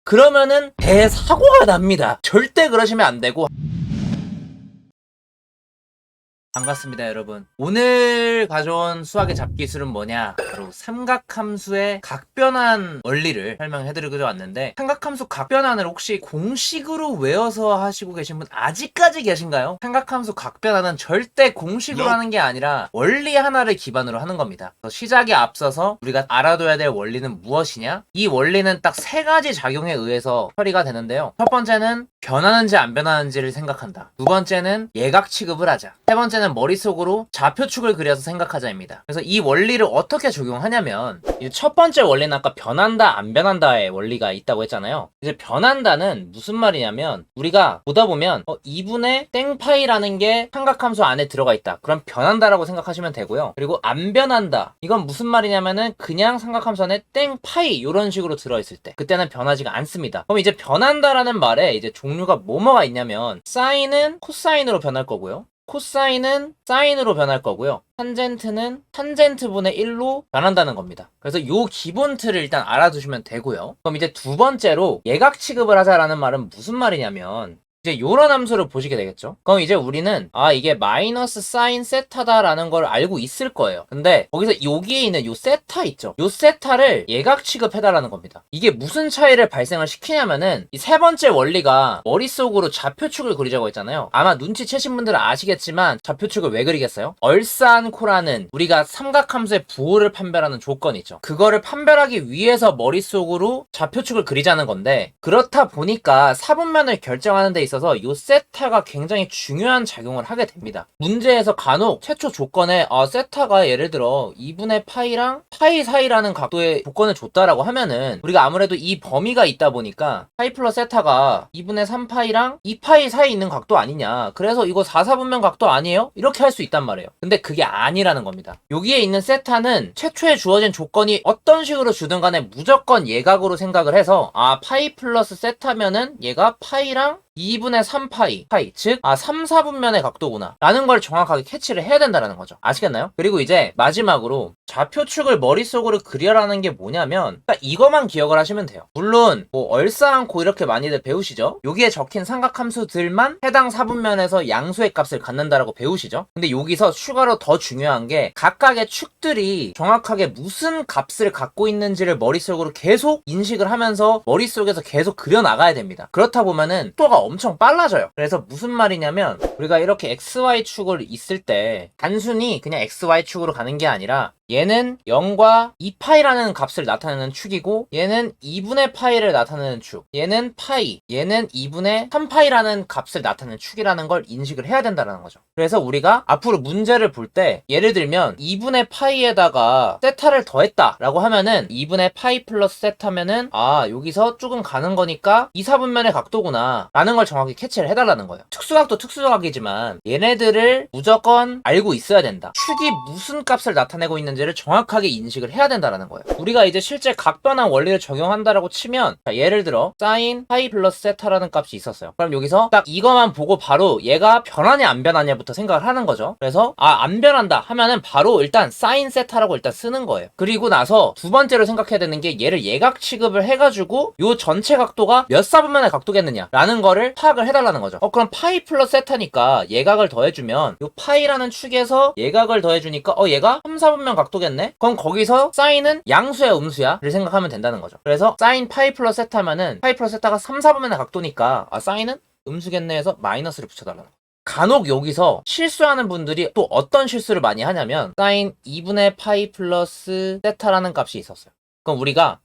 그러면은 대사고가 납니다. 절대 그러시면 안 되고. 반갑습니다, 여러분. 오늘 가져온 수학의 잡기술은 뭐냐? 바로 삼각함수의 각변환 원리를 설명해드리고자 왔는데, 삼각함수 각변환을 혹시 공식으로 외워서 하시고 계신 분 아직까지 계신가요? 삼각함수 각변환은 절대 공식으로 하는 게 아니라 원리 하나를 기반으로 하는 겁니다. 시작에 앞서서 우리가 알아둬야 될 원리는 무엇이냐? 이 원리는 딱 세 가지 작용에 의해서 처리가 되는데요. 첫 번째는 변하는지 안 변하는지를 생각한다. 두 번째는 예각 취급을 하자. 세 번째는 머릿속으로 좌표축을 그려서 생각하자입니다. 그래서 이 원리를 어떻게 적용하냐면, 첫 번째 원리는 아까 변한다 안 변한다의 원리가 있다고 했잖아요. 이제 변한다는 무슨 말이냐면, 우리가 보다 보면 2분의 땡파이라는 게 삼각함수 안에 들어가 있다. 그럼 변한다라고 생각하시면 되고요. 그리고 안 변한다, 이건 무슨 말이냐면은 그냥 삼각함수 안에 땡파이 이런 식으로 들어있을 때, 그때는 변하지가 않습니다. 그럼 이제 변한다라는 말에 이제 종류가 뭐가 있냐면, 사인은 코사인으로 변할 거고요, 코사인은 사인으로 변할 거고요, 탄젠트는 탄젠트분의 1로 변한다는 겁니다. 그래서 요 기본 틀을 일단 알아두시면 되고요. 그럼 이제 두 번째로 예각 취급을 하자라는 말은 무슨 말이냐면, 이제 요런 함수를 보시게 되겠죠. 그럼 이제 우리는 이게 마이너스 사인 세타다라는 걸 알고 있을 거예요. 근데 거기서 여기에 있는 요 세타 있죠, 요 세타를 예각 취급해달라는 겁니다. 이게 무슨 차이를 발생을 시키냐면은, 이 세 번째 원리가 머릿속으로 좌표축을 그리자고 했잖아요. 아마 눈치채신 분들은 아시겠지만 좌표축을 왜 그리겠어요? 얼싸안코라는 우리가 삼각함수의 부호를 판별하는 조건이 있죠. 그거를 판별하기 위해서 머릿속으로 좌표축을 그리자는 건데, 그렇다 보니까 사분면을 결정하는 데 있어서 요 세타가 굉장히 중요한 작용을 하게 됩니다. 문제에서 간혹 최초 조건에 세타가 예를 들어 2분의 파이랑 파이 사이라는 각도의 조건을 줬다라고 하면은, 우리가 아무래도 이 범위가 있다 보니까 파이 플러스 세타가 2분의 3파이랑 2파이 사이에 있는 각도 아니냐, 그래서 이거 4사분면 각도 아니에요? 이렇게 할 수 있단 말이에요. 근데 그게 아니라는 겁니다. 여기에 있는 세타는 최초에 주어진 조건이 어떤 식으로 주든 간에 무조건 예각으로 생각을 해서, 파이 플러스 세타면은 얘가 파이랑 2분의 3파이, 즉 3, 4분면의 각도구나 라는 걸 정확하게 캐치를 해야 된다는 거죠. 아시겠나요? 그리고 이제 마지막으로 좌표축을 머릿속으로 그려라는 게 뭐냐면, 딱 이거만 기억을 하시면 돼요. 물론 얼싸안코 이렇게 많이들 배우시죠? 여기에 적힌 삼각함수들만 해당 사분면에서 양수의 값을 갖는다라고 배우시죠? 근데 여기서 추가로 더 중요한 게, 각각의 축들이 정확하게 무슨 값을 갖고 있는지를 머릿속으로 계속 인식을 하면서 머릿속에서 계속 그려나가야 됩니다. 그렇다 보면은 속도가 엄청 빨라져요. 그래서 무슨 말이냐면, 우리가 이렇게 XY축을 있을 때 단순히 그냥 XY축으로 가는 게 아니라, 얘는 0과 2파이라는 값을 나타내는 축이고, 얘는 2분의 파이를 나타내는 축, 얘는 파이, 얘는 2분의 3파이라는 값을 나타내는 축이라는 걸 인식을 해야 된다는 거죠. 그래서 우리가 앞으로 문제를 볼 때, 예를 들면 2분의 파이에다가 세타를 더했다 라고 하면은, 2분의 파이 플러스 세타면은 여기서 조금 가는 거니까 2, 4분면의 각도구나 라는 걸 정확히 캐치를 해달라는 거예요. 특수각도 특수각이지만 얘네들을 무조건 알고 있어야 된다. 축이 무슨 값을 나타내고 있는지 를 정확하게 인식을 해야 된다는 거예요. 우리가 이제 실제 각변환 원리를 적용한다라고 치면, 예를 들어 사인 파이 플러스 세타라는 값이 있었어요. 그럼 여기서 딱 이거만 보고 바로 얘가 변하냐 안 변하냐부터 생각을 하는 거죠. 그래서 안 변한다 하면은 바로 일단 사인 세타라고 일단 쓰는 거예요. 그리고 나서 두 번째로 생각해야 되는 게, 얘를 예각 취급을 해가지고 요 전체 각도가 몇 사분면의 각도겠느냐 라는 거를 파악을 해달라는 거죠. 그럼 파이 플러스 세타니까 예각을 더해주면, 요 파이라는 축에서 예각을 더해주니까 얘가 3, 4분면 각도겠네? 그럼 거기서 사인은 양수야 음수야? 를 생각하면 된다는 거죠. 그래서 사인 파이 플러스 세타면은 파이 플러스 세타가 3, 4분면의 각도니까 사인은 음수겠네 해서 마이너스를 붙여달라는 거죠. 간혹 여기서 실수하는 분들이 또 어떤 실수를 많이 하냐면, 사인 2분의 파이 플러스 세타라는 값이 있었어요. 그럼 우리가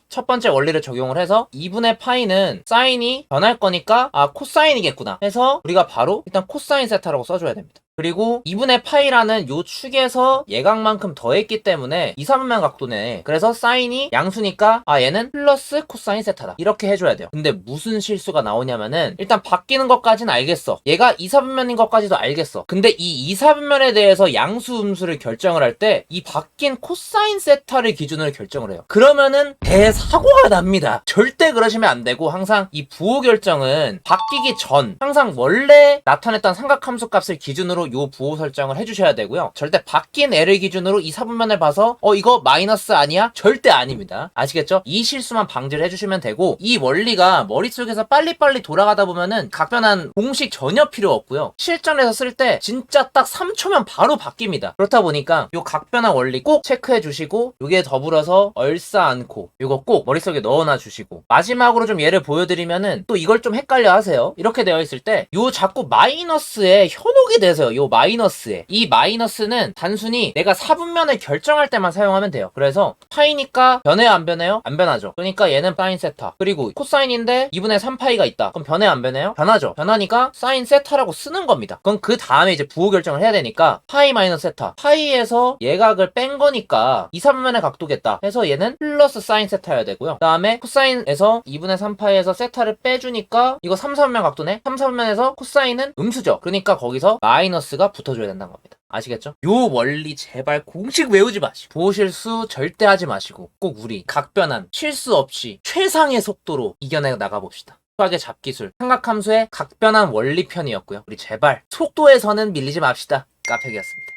첫 번째 원리를 적용을 해서 2분의 파이는 사인이 변할 거니까 코사인이겠구나 해서 우리가 바로 일단 코사인 세타라고 써줘야 됩니다. 그리고 2분의 파이라는 요 축에서 예각만큼 더했기 때문에 2, 3분면 각도네. 그래서 사인이 양수니까 얘는 플러스 코사인 세타다 이렇게 해줘야 돼요. 근데 무슨 실수가 나오냐면은, 일단 바뀌는 것까지는 알겠어, 얘가 2, 4분면인 것까지도 알겠어. 근데 이 2, 4분면에 대해서 양수 음수를 결정을 할 때 이 바뀐 코사인 세타를 기준으로 결정을 해요. 그러면은 대사고가 납니다. 절대 그러시면 안 되고, 항상 이 부호 결정은 바뀌기 전 항상 원래 나타냈던 삼각함수 값을 기준으로 요 부호 설정을 해주셔야 되고요. 절대 바뀐 L을 기준으로 이 사분면을 봐서 이거 마이너스 아니야? 절대 아닙니다. 아시겠죠? 이 실수만 방지를 해주시면 되고, 이 원리가 머릿속에서 빨리빨리 돌아가다 보면은 각변환 공식 전혀 필요 없고요. 실전에서 쓸 때 진짜 딱 3초면 바로 바뀝니다. 그렇다 보니까 요 각변환 원리 꼭 체크해 주시고, 요게 더불어서 얼싸 않고 요거 꼭 머릿속에 넣어놔 주시고, 마지막으로 좀 예를 보여드리면은 또 이걸 좀 헷갈려 하세요. 이렇게 되어 있을 때 요 자꾸 마이너스에 현혹이 되세요. 요 마이너스에. 이 마이너스는 단순히 내가 사분면을 결정할 때만 사용하면 돼요. 그래서 파이니까 변해요 안 변해요? 안 변하죠. 그러니까 얘는 사인 세타. 그리고 코사인인데 2분의 3파이가 있다. 그럼 변해요 안 변해요? 변하죠. 변하니까 사인 세타라고 쓰는 겁니다. 그럼 그 다음에 이제 부호 결정을 해야 되니까 파이 마이너스 세타. 파이에서 예각을 뺀 거니까 2, 3분면의 각도겠다 해서 얘는 플러스 사인 세타여야 되고요. 그 다음에 코사인에서 2분의 3파이에서 세타를 빼주니까 이거 3, 4분면 각도네? 3, 4분면에서 코사인은 음수죠. 그러니까 거기서 마이너스가 붙어줘야 된다는 겁니다. 아시겠죠? 요 원리 제발 공식 외우지 마시고, 부호 실수 절대 하지 마시고, 꼭 우리 각변환 실수 없이 최상의 속도로 이겨내 나가봅시다. 수학의 잡기술, 삼각함수의 각변환 원리 편이었고요. 우리 제발 속도에서는 밀리지 맙시다. 카페기였습니다.